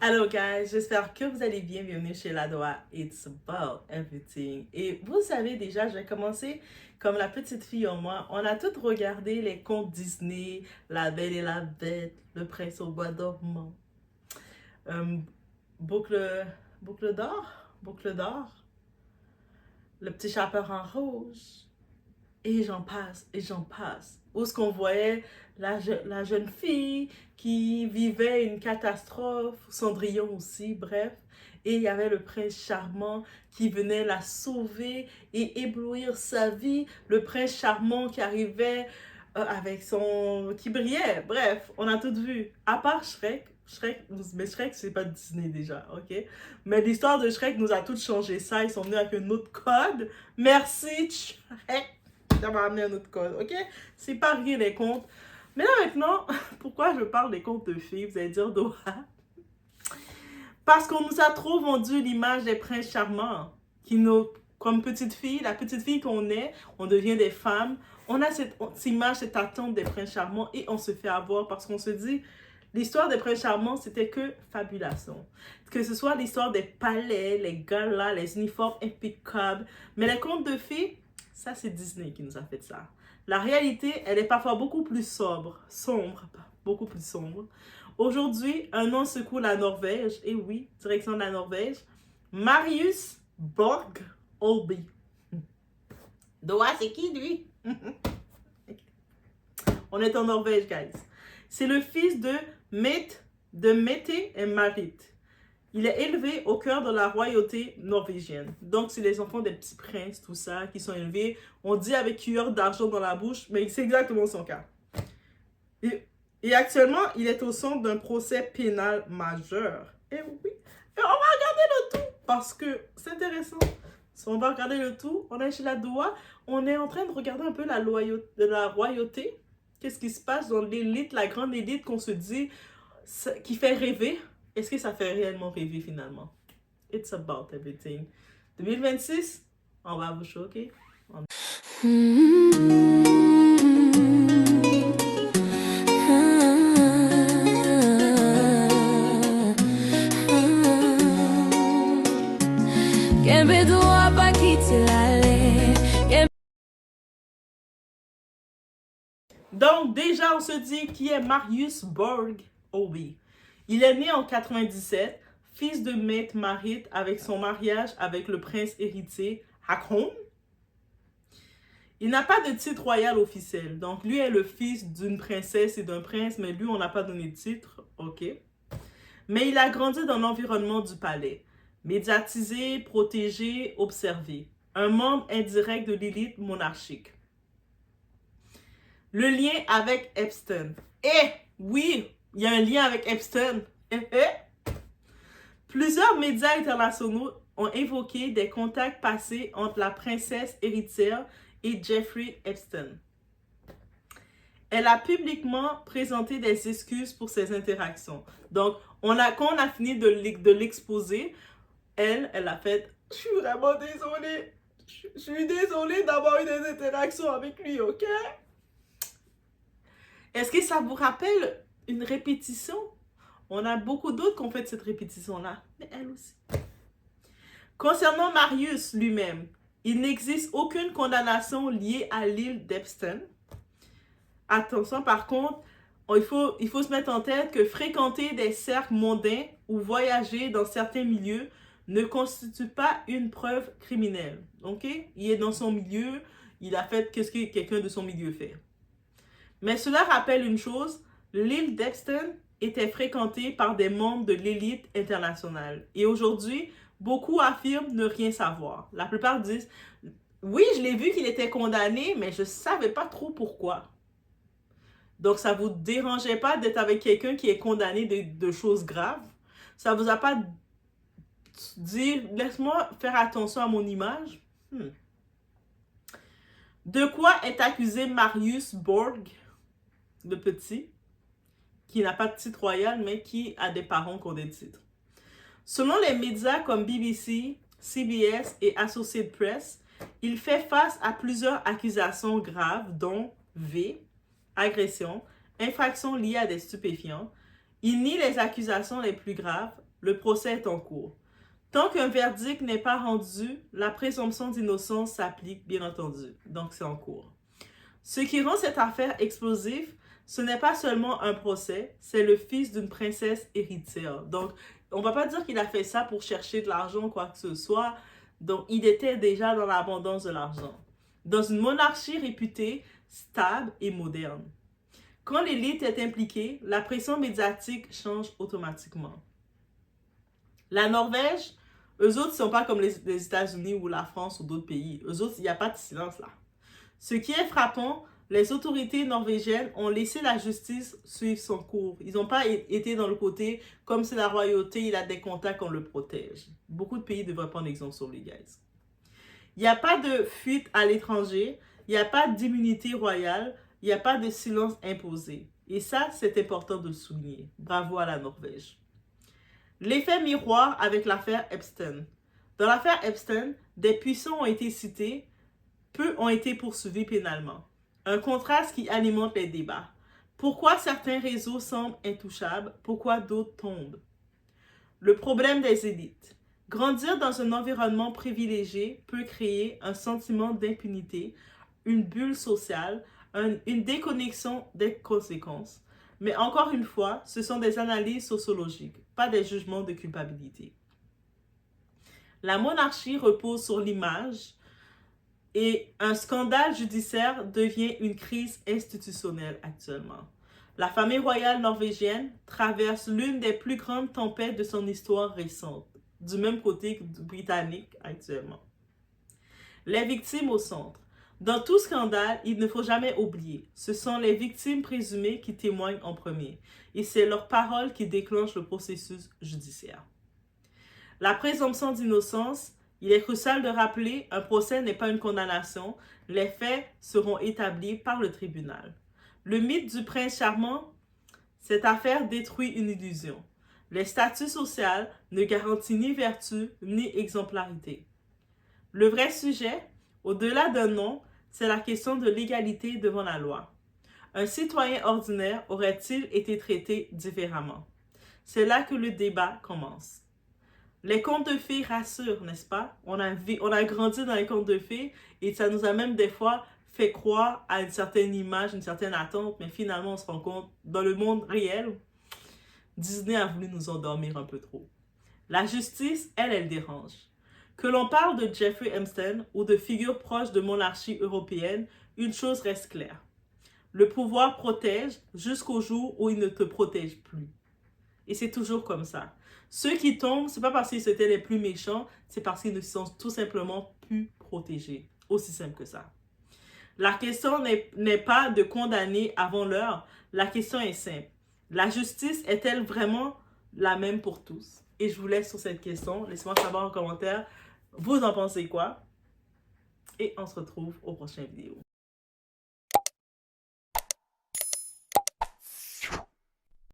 Hello guys, j'espère que vous allez bien. Bienvenue chez Ladoa. It's about everything. Et vous savez déjà, je vais commencer comme la petite fille en moi. On a toutes regardé les contes Disney, La Belle et la Bête, Le Prince au bois dormant, euh, Boucle, Boucle d'or, Le Petit Chaperon en rouge. Et j'en passe, et j'en passe. Où est-ce qu'on voyait la jeune fille qui vivait une catastrophe, Cendrillon aussi, bref. Et il y avait le prince charmant qui venait la sauver et éblouir sa vie. Le prince charmant qui arrivait avec son... qui brillait. Bref, on a tout vu. À part Shrek. Mais Shrek, c'est pas Disney déjà, ok? Mais l'histoire de Shrek nous a toutes changé ça. Ils sont venus avec un autre code. Merci, Shrek d'avoir amené un autre code, ok? C'est pas rien les contes. Mais là maintenant, pourquoi je parle des contes de filles? Vous allez dire Dora. Parce qu'on nous a trop vendu l'image des princes charmants. Qui nous, comme petite fille, la petite fille qu'on est, on devient des femmes. On a cette image, cette attente des princes charmants et on se fait avoir parce qu'on se dit, l'histoire des princes charmants, c'était que fabulation. Que ce soit l'histoire des palais, les galas, les uniformes impeccables. Mais les contes de fées, ça, c'est Disney qui nous a fait ça. La réalité, elle est parfois beaucoup plus sombre, beaucoup plus sombre. Aujourd'hui, un nom secoue la Norvège, et oui, direction de la Norvège, Marius Borg Olby. Doa, c'est qui lui? On est en Norvège, guys. C'est le fils de Mette et Marit. Il est élevé au cœur de la royauté norvégienne. Donc, c'est les enfants des petits princes, tout ça, qui sont élevés. On dit avec cuillère d'argent dans la bouche, mais c'est exactement son cas. Et actuellement, il est au centre d'un procès pénal majeur. Et oui, et on va regarder le tout, parce que c'est intéressant. Si on va regarder le tout, on est chez la Doua, on est en train de regarder un peu la royauté. Qu'est-ce qui se passe dans l'élite, la grande élite qu'on se dit, qui fait rêver. Est-ce que ça fait réellement rêver finalement? It's about everything. 2026, on va vous choquer. Donc déjà, on se dit qui est Marius Borg Olby. Il est né en 97, fils de Mette Marit avec son mariage avec le prince héritier Hakon. Il n'a pas de titre royal officiel. Donc lui est le fils d'une princesse et d'un prince, mais lui on n'a pas donné de titre, ok. Mais il a grandi dans l'environnement du palais, médiatisé, protégé, observé. Un membre indirect de l'élite monarchique. Le lien avec Epstein. Oui, il y a un lien avec Epstein. Plusieurs médias internationaux ont évoqué des contacts passés entre la princesse héritière et Jeffrey Epstein. Elle a publiquement présenté des excuses pour ces interactions. Donc, quand on a fini de l'exposer, elle a fait « Je suis vraiment désolée. Je suis désolée d'avoir eu des interactions avec lui, ok? » Est-ce que ça vous rappelle une répétition? On a beaucoup d'autres qui ont fait cette répétition-là, mais elle aussi. Concernant Marius lui-même, il n'existe aucune condamnation liée à l'île d'Epstein. Attention, par contre, il faut se mettre en tête que fréquenter des cercles mondains ou voyager dans certains milieux ne constitue pas une preuve criminelle. Ok? Il est dans son milieu, il a fait ce que quelqu'un de son milieu fait. Mais cela rappelle une chose, l'île d'Epstein était fréquentée par des membres de l'élite internationale. Et aujourd'hui, beaucoup affirment ne rien savoir. La plupart disent, oui, je l'ai vu qu'il était condamné, mais je ne savais pas trop pourquoi. Donc, ça ne vous dérangeait pas d'être avec quelqu'un qui est condamné de choses graves? Ça ne vous a pas dit, laisse-moi faire attention à mon image? De quoi est accusé Marius Borg, le petit, qui n'a pas de titre royal, mais qui a des parents qui ont des titres? Selon les médias comme BBC, CBS et Associated Press, il fait face à plusieurs accusations graves, dont agression, infraction liée à des stupéfiants. Il nie les accusations les plus graves, le procès est en cours. Tant qu'un verdict n'est pas rendu, la présomption d'innocence s'applique, bien entendu. Donc, c'est en cours. Ce qui rend cette affaire explosive, ce n'est pas seulement un procès, c'est le fils d'une princesse héritière. Donc, on ne va pas dire qu'il a fait ça pour chercher de l'argent ou quoi que ce soit. Donc, il était déjà dans l'abondance de l'argent. Dans une monarchie réputée, stable et moderne. Quand l'élite est impliquée, la pression médiatique change automatiquement. La Norvège, eux autres, ils ne sont pas comme les États-Unis ou la France ou d'autres pays. Eux autres, il n'y a pas de silence là. Ce qui est frappant, les autorités norvégiennes ont laissé la justice suivre son cours. Ils n'ont pas été dans le côté, comme c'est la royauté, il a des contacts, on le protège. Beaucoup de pays devraient prendre exemple sur les guys. Il n'y a pas de fuite à l'étranger, il n'y a pas d'immunité royale, il n'y a pas de silence imposé. Et ça, c'est important de le souligner. Bravo à la Norvège. L'effet miroir avec l'affaire Epstein. Dans l'affaire Epstein, des puissants ont été cités, peu ont été poursuivis pénalement. Un contraste qui alimente les débats. Pourquoi certains réseaux semblent intouchables? Pourquoi d'autres tombent? Le problème des élites. Grandir dans un environnement privilégié peut créer un sentiment d'impunité, une bulle sociale, une déconnexion des conséquences. Mais encore une fois, ce sont des analyses sociologiques, pas des jugements de culpabilité. La monarchie repose sur l'image et un scandale judiciaire devient une crise institutionnelle actuellement. La famille royale norvégienne traverse l'une des plus grandes tempêtes de son histoire récente, du même côté que britannique actuellement. Les victimes au centre. Dans tout scandale, il ne faut jamais oublier, ce sont les victimes présumées qui témoignent en premier, et c'est leur parole qui déclenche le processus judiciaire. La présomption d'innocence, il est crucial de rappeler, un procès n'est pas une condamnation, les faits seront établis par le tribunal. Le mythe du prince charmant, cette affaire détruit une illusion. Les statuts sociaux ne garantissent ni vertu ni exemplarité. Le vrai sujet, au-delà d'un nom, c'est la question de l'égalité devant la loi. Un citoyen ordinaire aurait-il été traité différemment? C'est là que le débat commence. Les contes de fées rassurent, n'est-ce pas? On a grandi dans les contes de fées et ça nous a même des fois fait croire à une certaine image, une certaine attente, mais finalement on se rend compte, dans le monde réel, Disney a voulu nous endormir un peu trop. La justice, elle dérange. Que l'on parle de Jeffrey Epstein ou de figures proches de monarchie européenne, une chose reste claire. Le pouvoir protège jusqu'au jour où il ne te protège plus. Et c'est toujours comme ça. Ceux qui tombent, ce n'est pas parce qu'ils étaient les plus méchants, c'est parce qu'ils ne sont tout simplement plus protégés. Aussi simple que ça. La question n'est pas de condamner avant l'heure. La question est simple. La justice est-elle vraiment la même pour tous? Et je vous laisse sur cette question. Laissez-moi savoir en commentaire. Vous en pensez quoi? Et on se retrouve au prochain vidéo.